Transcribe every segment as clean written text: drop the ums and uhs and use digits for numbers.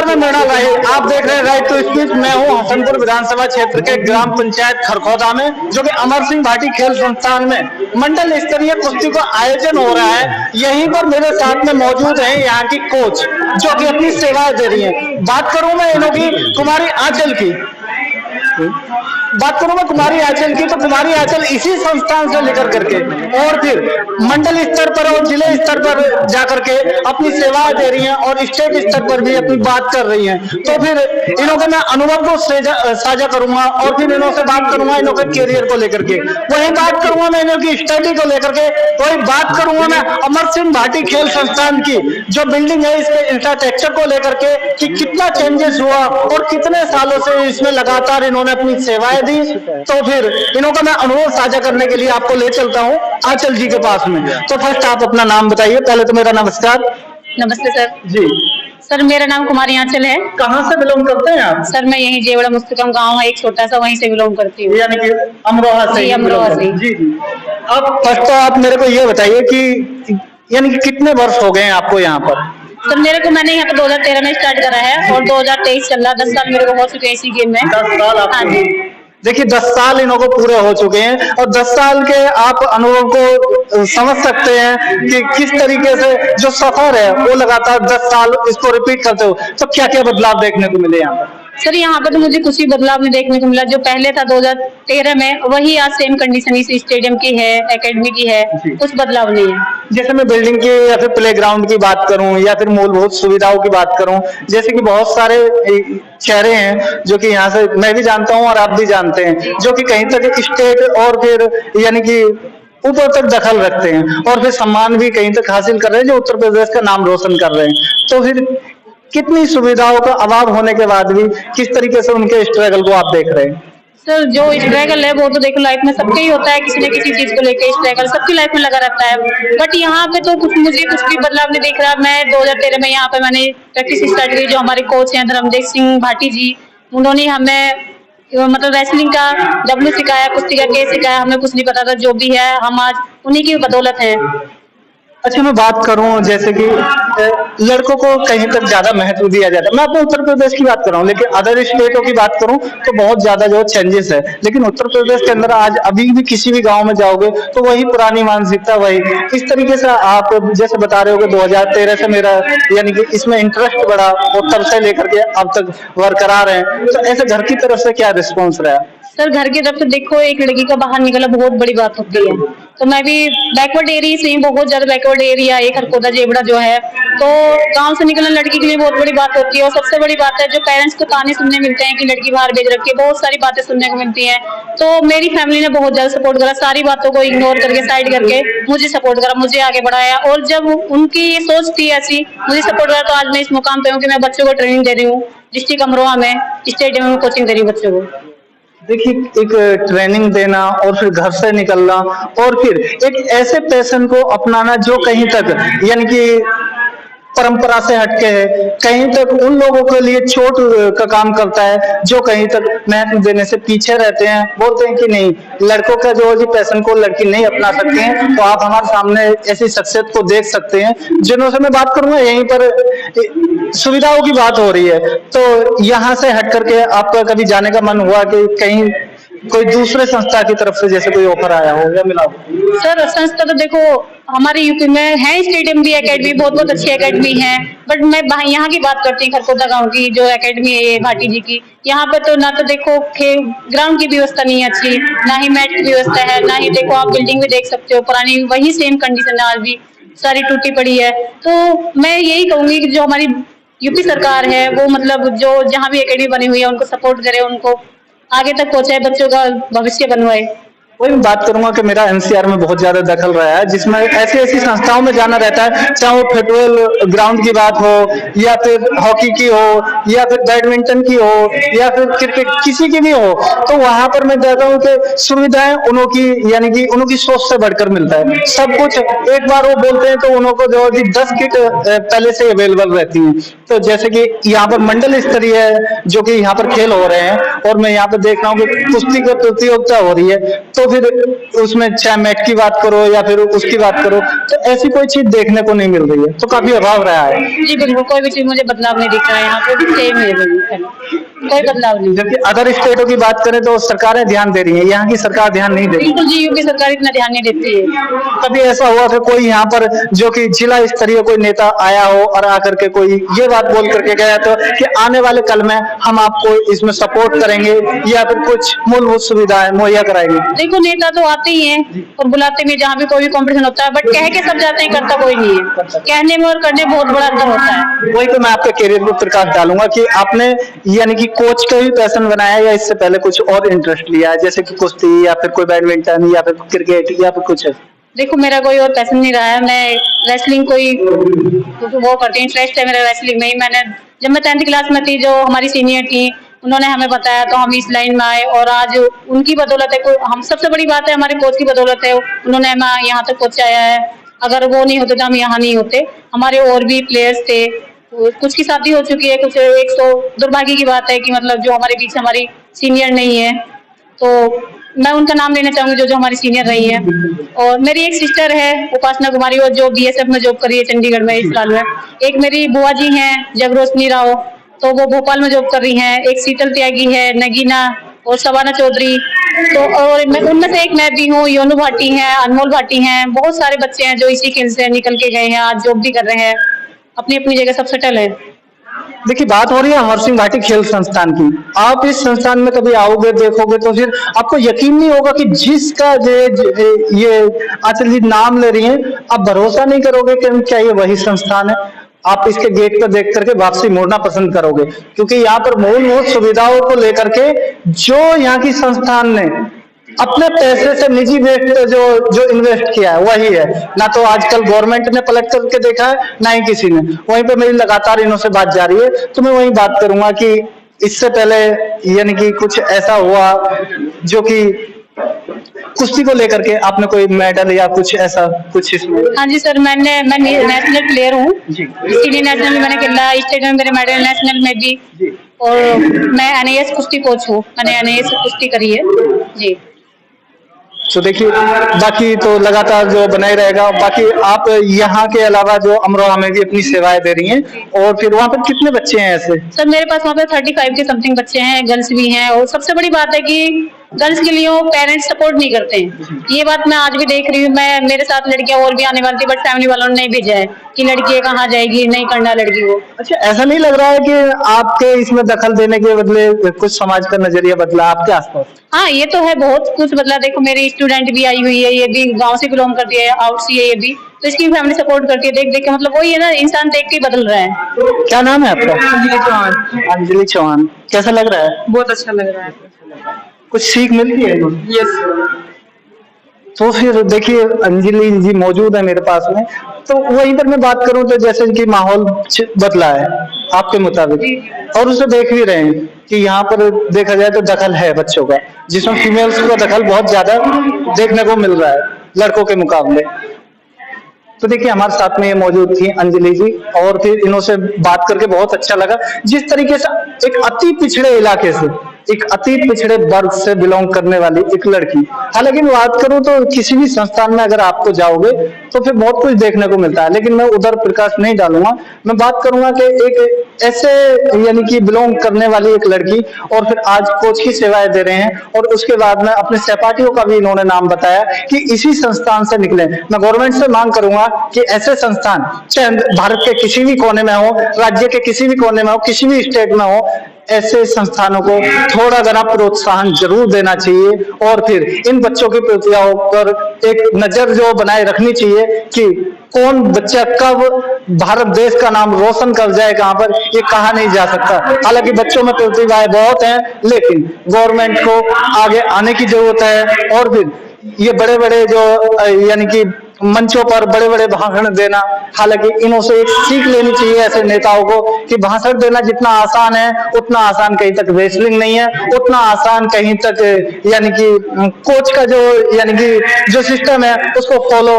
नमस्कार, मैं मृणाल राही। आप देख रहे हैं राइट टू स्पीच। मैं हूं हसनपुर विधानसभा क्षेत्र के ग्राम पंचायत खरखौदा में, जो कि अमर सिंह भाटी खेल संस्थान में मंडल स्तरीय कुश्ती का आयोजन हो रहा है। यहीं पर मेरे साथ में मौजूद हैं यहाँ की कोच, जो कि अपनी सेवाएं दे रही हैं। बात करूं मैं इन्हों की कुमारी आंचल की, बात करूं मैं कुमारी आंचल की, तो कुमारी आंचल इसी संस्थान से लेकर करके और फिर मंडल स्तर पर और जिले स्तर पर जाकर के अपनी सेवाएं दे रही हैं और स्टेट स्तर पर भी अपनी बात कर रही हैं। तो फिर इन्हों के मैं अनुभव को साझा करूंगा और फिर इन्हों से बात करूंगा इन्हों के कैरियर को लेकर के, वही बात करूंगा मैं इन्हों की स्टडी को लेकर के, वही बात करूंगा मैं अमर सिंह भाटी खेल संस्थान की जो बिल्डिंग है इसके इंफ्रास्ट्रक्चर को लेकर के कि कितना चेंजेस हुआ और कितने सालों से इसमें लगातार इन्होंने अपनी सेवाएं दी। तो फिर इन्हों का मैं अनुभव साझा करने के लिए आपको ले चलता हूँ आंचल जी के पास में। तो फर्स्ट आप अपना नाम बताइए। पहले तो मेरा नमस्कार। नमस्ते सर जी सर, मेरा नाम कुमारी आंचल है। कहाँ से बिलोंग करते हैं आप? सर मैं यही जेवड़ा मुस्तकम गांव है एक छोटा सा, वहीं से बिलोंग करती हूँ। यानी कि अमरोहा से? अमरोहा से। जी जी। अब फर्स्ट तो आप मेरे को ये बताइए कि यानी कि कितने वर्ष हो गए हैं आपको यहाँ पर? सर मेरे को, मैंने यहाँ पे 2013 में स्टार्ट करा है और 2023 चल रहा। 10 साल मेरे को हो चुके हैं इसी गेम में। 10 साल आप? हाँ जी। देखिए 10 साल इन्हों को पूरे हो चुके हैं और 10 साल के आप अनुभव को समझ सकते हैं कि किस तरीके से जो सफर है वो लगातार 10 साल इसको रिपीट करते हो, तो क्या क्या बदलाव देखने को मिले यहाँ पर? सर यहाँ पे तो मुझे कुछ ही बदलाव नहीं देखने को मिला। जो पहले था 2013 में, वही आज सेम कंडीशन इस स्टेडियम की है, एकेडमी की है, कुछ बदलाव नहीं है। जैसे मैं बिल्डिंग की या फिर प्लेग्राउंड की बात करूं या फिर मूलभूत सुविधाओं की बात करूं, जैसे कि बहुत सारे चेहरे हैं जो कि यहाँ से मैं भी जानता हूं और आप भी जानते हैं, जो कि कहीं तक स्टेट और फिर यानी कि ऊपर तक दखल रखते हैं और फिर सम्मान भी कहीं तक हासिल कर रहे हैं, जो उत्तर प्रदेश का नाम रोशन कर रहे हैं। तो फिर कितनी सुविधाओं का अभाव होने के बाद भी किस तरीके से उनके स्ट्रगल को आप देख रहे हैं? सर जो स्ट्रगल है वो तो देखो लाइफ में सबके ही होता है, किसी न किसी चीज को लेकर स्ट्रगल सबकी लाइफ में लगा रहता है। बट यहाँ पे तो मुझे कुछ भी बदलाव नहीं दिख रहा। मैं 2013 में यहाँ पे मैंने प्रैक्टिस स्टार्ट की। जो हमारे कोच हैं धर्मदेव सिंह भाटी जी, उन्होंने हमें मतलब रेसलिंग का डब्ल्यू सिखाया, कुश्ती का के सिखाया। हमें कुछ नहीं पता था, जो भी है हम आज उन्हीं की बदौलत है। अच्छा मैं बात करूं जैसे कि लड़कों को कहीं तक ज्यादा महत्व दिया जाता है। मैं अपने उत्तर प्रदेश की बात कर रहा हूं, लेकिन अदर स्टेटों की बात करूं तो बहुत ज्यादा जो चेंजेस है। लेकिन उत्तर प्रदेश के अंदर आज अभी भी किसी भी गांव में जाओगे तो वही पुरानी मानसिकता, वही इस तरीके से आप जैसे बता रहे हो कि 2013 से मेरा यानी कि इसमें इंटरेस्ट बढ़ा और तब से लेकर के अब तक बरकरार है। तो ऐसे घर की तरफ से क्या रिस्पॉन्स रहा? सर घर की तरफ से देखो, एक लड़की का बाहर निकला बहुत बड़ी बात होती है। तो मैं भी बैकवर्ड एरिया से, बहुत ज्यादा बैकवर्ड एरिया है खरखौदा जेवड़ा जो है, तो गांव से निकलना लड़की के लिए बहुत बड़ी बात होती है। और सबसे बड़ी बात है जो पेरेंट्स को ताने सुनने मिलते हैं कि लड़की बाहर भेज रखी है, बहुत सारी बातें सुनने को मिलती हैं। तो मेरी फैमिली ने बहुत ज्यादा सपोर्ट करा, सारी बातों को इग्नोर करके साइड करके मुझे सपोर्ट करा, मुझे आगे बढ़ाया। और जब उनकी ये सोच थी ऐसी, मुझे सपोर्ट करा, तो आज मैं इस मुकाम पे हूँ कि मैं बच्चों को ट्रेनिंग दे रही हूँ। डिस्ट्रिक्ट अमरोहा में स्टेडियम में कोचिंग दे रही हूँ बच्चों को। देखिए एक ट्रेनिंग देना और फिर घर से निकलना और फिर एक ऐसे पैशन को अपनाना जो कहीं तक यानी कि परंपरा से हटके है, कहीं तक उन लोगों के लिए चोट का काम करता है जो कहीं तक महत्व देने से पीछे रहते हैं। बोलते हैं कि नहीं, लड़कों का जो है पैशन को लड़की नहीं अपना सकती हैं। तो आप हमारे सामने ऐसी शख्सियत को देख सकते हैं जिन्हों से मैं बात करूंगा। यहीं पर सुविधाओं की बात हो रही है, तो यहाँ से हट करके आपका कभी जाने का मन हुआ कि कहीं कोई दूसरे संस्था की तरफ से जैसे कोई ऑफर आया हो या मिला हो? सर संस्था तो देखो हमारे यूपी में है, स्टेडियम भी, एकेडमी बहुत अच्छी एकेडमी है। बट मैं यहाँ की बात करती हूँ खरखौदा गांव की जो एकेडमी है भाटी जी की। यहाँ पे तो ना तो देखो ग्राउंड की व्यवस्था नहीं है अच्छी, ना ही मैट की व्यवस्था है, ना ही देखो आप बिल्डिंग भी देख सकते हो पुरानी, वही सेम कंडीशन है आज भी, सारी टूटी पड़ी है। तो मैं यही कहूंगी कि जो हमारी यूपी सरकार है वो मतलब जो जहाँ भी एकेडमी बनी हुई है उनको सपोर्ट करे, उनको आगे तक पहुंचाए, बच्चों का भविष्य बनवाए। वही मैं बात करूंगा कि मेरा एनसीआर में बहुत ज्यादा दखल रहा है, जिसमें ऐसी ऐसी संस्थाओं में जाना रहता है, चाहे वो फुटबॉल ग्राउंड की बात हो या फिर हॉकी की हो या फिर बैडमिंटन की हो या फिर क्रिकेट, किसी की भी हो। तो वहां पर मैं कहता हूँ कि सुविधाएं उन्हों की यानी कि उन्हों की सोच से बढ़कर मिलता है सब कुछ। एक बार वो बोलते हैं तो उन्हों को जो है 10 किट पहले से अवेलेबल रहती है। तो जैसे कि यहाँ पर मंडल स्तरीय जो कि यहाँ पर खेल हो रहे हैं और मैं यहाँ पर देख रहा हूँ कि कुश्ती की प्रतियोगिता हो रही है, तो फिर उसमें चाहे मैट की बात करो या फिर उसकी बात करो, तो ऐसी कोई चीज देखने को नहीं मिल रही है, तो काफी अभाव रहा है। जी बिल्कुल, कोई भी चीज मुझे बदलाव नहीं दिख रहा है, यहाँ पे भी सेम है बिल्कुल, कोई बदलाव नहीं। जबकि अदर स्टेटों की बात करें तो सरकारें ध्यान दे रही है, यहाँ की सरकार ध्यान नहीं दे रही। बिल्कुल जी, यूपी सरकार इतना ध्यान नहीं देती है। कभी ऐसा हुआ कि कोई यहाँ पर जो कि जिला स्तरीय कोई नेता आया हो और आकर के कोई ये बात बोल करके गया तो कि आने वाले कल में हम आपको इसमें सपोर्ट करेंगे या फिर कुछ मूलभूत सुविधाएं मुहैया कराएंगे? देखो, नेता तो आते ही हैं और बुलाते भी, जहाँ भी कोई भी कंपटीशन होता है, बट कह के सब जाते हैं, करता कोई नहीं है। कहने में और करने में बहुत बड़ा अंतर होता है। वही तो मैं आपके करियर पर प्रकाश डालूंगा कि आपने यानी कि कोच का ही पैशन बनाया या इससे पहले कुछ और इंटरेस्ट लिया है, जैसे कि कुश्ती या फिर कोई बैडमिंटन या फिर क्रिकेट या फिर कुछ? देखो, मेरा कोई और पैशन नहीं रहा है, मैं रेसलिंग कोई वो करती हूँ, इंटरेस्ट है मेरा रेसलिंग में ही। मैंने जब मैं 10th क्लास में थी, जो हमारी सीनियर थी, उन्होंने हमें बताया तो हम इस लाइन में आए, और आज उनकी बदौलत है, हम सबसे बड़ी बात है हमारे कोच की बदौलत है, उन्होंने हमें यहाँ तक पहुँचाया है। अगर वो नहीं होते तो हम यहाँ नहीं होते। हमारे और भी प्लेयर्स थे, कुछ की शादी हो चुकी है, कुछ 100 दुर्भाग्य की बात है कि मतलब जो हमारे बीच हमारी सीनियर नहीं है, तो मैं उनका नाम लेना चाहूंगी जो जो हमारी सीनियर रही है। और मेरी एक सिस्टर है उपासना कुमारी, वो जो बीएसएफ में जॉब कर रही है चंडीगढ़ में इस साल में। एक मेरी बुआ जी हैं जगरोशनी राव, तो वो भोपाल में जॉब कर रही हैं। एक शीतल त्यागी है, नगीना और सवाना चौधरी, तो और उनमें से एक मैं भी हूँ। योनू भाटी हैं, अनमोल भाटी हैं, बहुत सारे बच्चे हैं जो इसी खेल से निकल के गए हैं, आज जॉब भी कर रहे हैं, अपनी अपनी जगह सब सेटल है। देखिए, बात हो रही है अमर सिंह भाटी खेल संस्थान की। आप इस संस्थान में कभी आओगे, देखोगे तो फिर आपको यकीन नहीं होगा कि जिसका ये आचल जी नाम ले रही हैं, आप भरोसा नहीं करोगे कि क्या ये वही संस्थान है। आप इसके गेट पर देख करके वापसी मोड़ना पसंद करोगे, क्योंकि यहाँ पर मूलभूत सुविधाओं को लेकर के जो यहाँ की संस्थान ने अपने पैसे से निजी वेस्ट जो इन्वेस्ट किया है वही है। ना तो आजकल गवर्नमेंट ने पलट करके देखा है, ना ही किसी ने। वहीं पे मेरी लगातार इन्हों से बात जारी है, तो मैं वही बात करूंगा कि इससे पहले यानी कि कुछ ऐसा हुआ जो कि कुश्ती को लेकर के आपने कोई मेडल या कुछ ऐसा कुछ इसमें? हाँ जी सर, मैं नेशनल प्लेयर हूँ, इसीलिए नेशनल में मैंने खेला, स्टेट में मेरे मेडल, नेशनल में भी। और मैं एनआईएस कुश्ती कोच हूँ, मैंने एनआईएस कुश्ती करी है जी। तो देखिए, बाकी तो लगातार जो बना ही रहेगा। बाकी आप यहाँ के अलावा जो अमरोहा में भी अपनी सेवाएं दे रही हैं, और फिर वहाँ पर कितने बच्चे हैं ऐसे? सर मेरे पास वहाँ पे 35 के समथिंग बच्चे हैं, गर्ल्स भी हैं। और सबसे बड़ी बात है कि गर्ल्स के लिए पेरेंट्स सपोर्ट नहीं करते हैं। ये बात मैं आज भी देख रही हूँ। मैं मेरे साथ लड़कियां और भी आने वाली थी, बट फैमिली वालों ने नहीं भेजा है कि लड़की कहाँ जाएगी, नहीं करना लड़की को। अच्छा, ऐसा नहीं लग रहा है कि आपके इसमें दखल देने के बदले कुछ समाज का नजरिया बदला आपके आसपास? हाँ, ये तो है, बहुत कुछ बदला। देखो, मेरी स्टूडेंट भी आई हुई है, ये भी गांव से बिलोंग करती है, आउट से है ये भी, तो इसकी फैमिली सपोर्ट करती है। देख देख के मतलब वही है ना, इंसान देख के बदल रहा है। क्या नाम है आपका? अंजलि चौहान। अंजलि चौहान, कैसा लग रहा है? बहुत अच्छा लग रहा है। कुछ सीख मिलती है? यस। तो फिर देखिए, अंजलि जी मौजूद है मेरे पास में, तो वहीं पर मैं बात करूं तो जैसे कि माहौल बदला है आपके मुताबिक, और उसे देख भी रहे हैं कि यहाँ पर देखा जाए तो दखल है बच्चों का, जिसमें फीमेल्स का दखल बहुत ज्यादा देखने को मिल रहा है लड़कों के मुकाबले। तो देखिए, हमारे साथ में ये मौजूद थी अंजलि जी, और फिर इन्हों से बात करके बहुत अच्छा लगा। जिस तरीके से एक अति पिछड़े इलाके से, एक अति पिछड़े वर्ग से बिलोंग करने वाली एक लड़की, हालांकि मैं बात करूं तो किसी भी संस्थान में अगर आपको जाओगे तो फिर बहुत कुछ देखने को मिलता है, लेकिन मैं उधर प्रकाश नहीं डालूंगा। मैं बात करूंगा कि एक ऐसे यानी कि बिलोंग करने वाली एक लड़की, और फिर आज कोच की सेवाएं दे रहे हैं, और उसके बाद में अपने सहपाठियों का भी इन्होंने नाम बताया कि इसी संस्थान से निकले। मैं गवर्नमेंट से मांग करूंगा कि ऐसे संस्थान चाहे भारत के किसी भी कोने में हो, राज्य के किसी भी कोने में हो, किसी भी स्टेट में हो, ऐसे संस्थानों को थोड़ा घना प्रोत्साहन जरूर देना चाहिए, और फिर इन बच्चों की प्रतिभाओं पर एक नजर जो बनाए रखनी चाहिए कि कौन बच्चा कब भारत देश का नाम रोशन कर जाए कहां पर, ये कहा नहीं जा सकता। हालांकि बच्चों में प्रतिभाएं बहुत हैं, लेकिन गवर्नमेंट को आगे आने की जरूरत है, और फिर ये बड़े बड़े जो यानी कि मंचों पर बड़े बड़े भाषण देना, हालांकि इन्हों से एक सीख लेनी चाहिए ऐसे नेताओं को कि भाषण देना जितना आसान है उतना आसान कहीं तक रेसलिंग नहीं है, उतना आसान कहीं तक यानी कि कोच का जो यानी कि जो सिस्टम है उसको फॉलो,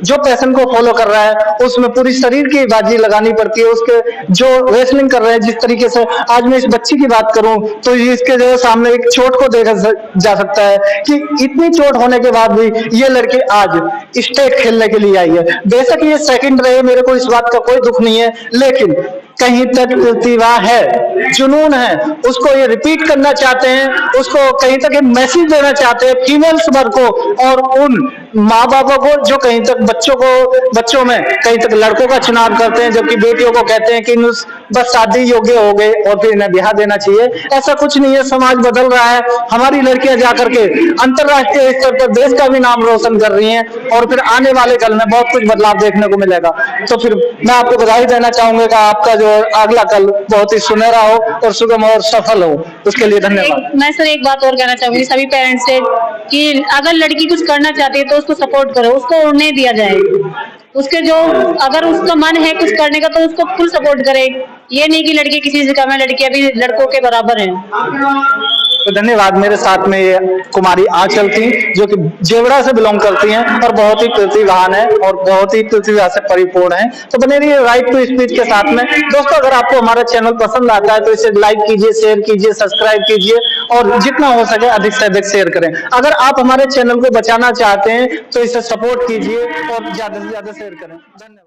जो पैशन को फॉलो कर रहा है उसमें पूरी शरीर की बाजी लगानी पड़ती है। उसके जो रेसलिंग कर रहे हैं जिस तरीके से, आज मैं इस बच्ची की बात करूं तो इसके जो सामने एक चोट को देखा जा सकता है कि इतनी चोट होने के बाद भी ये लड़की आज स्टेट खेलने के लिए आई है। बेशक ये सेकंड रहे, मेरे को इस बात का कोई दुख नहीं है, लेकिन कहीं तक प्रतिभा है, जुनून है, उसको ये रिपीट करना चाहते हैं, उसको कहीं तक मैसेज देना चाहते हैं फीमेल्स वर्ग को और उन माँ बापों को जो कहीं तक बच्चों में कहीं तक लड़कों का चुनाव करते हैं जबकि बेटियों को कहते हैं कि बस शादी योग्य हो गए और फिर इन्हें ब्याह देना चाहिए। ऐसा कुछ नहीं है, समाज बदल रहा है, हमारी लड़कियां जाकर के अंतरराष्ट्रीय स्तर पर देश का भी नाम रोशन कर रही हैं और फिर आने वाले कल में बहुत कुछ बदलाव देखने को मिलेगा। तो फिर मैं आपको बधाई देना चाहूंगा कि आपका जो अगला कल बहुत ही सुनहरा हो और सुगम और सफल हो, उसके लिए धन्यवाद। मैं सर एक बात और कहना चाहूंगी सभी पेरेंट्स से कि अगर लड़की कुछ करना चाहती है तो उसको सपोर्ट करो, उसको उड़ने दिया जाए, उसके जो अगर उसका मन है कुछ करने का तो उसको फुल सपोर्ट करे। ये नहीं कि लड़की किसी से कम है, लड़की अभी लड़कों के बराबर है। तो धन्यवाद। मेरे साथ में ये कुमारी आंचल थी जो कि जेवड़ा से बिलोंग करती हैं और बहुत ही प्रतिभावान है और बहुत ही प्रतिभा से परिपूर्ण है। तो बने रहिए राइट टू स्पीच के साथ में। दोस्तों, अगर आपको हमारा चैनल पसंद आता है तो इसे लाइक कीजिए, शेयर कीजिए, सब्सक्राइब कीजिए और जितना हो सके अधिक से अधिक शेयर करें। अगर आप हमारे चैनल को बचाना चाहते हैं तो इसे सपोर्ट कीजिए और ज्यादा से ज्यादा शेयर करें। धन्यवाद।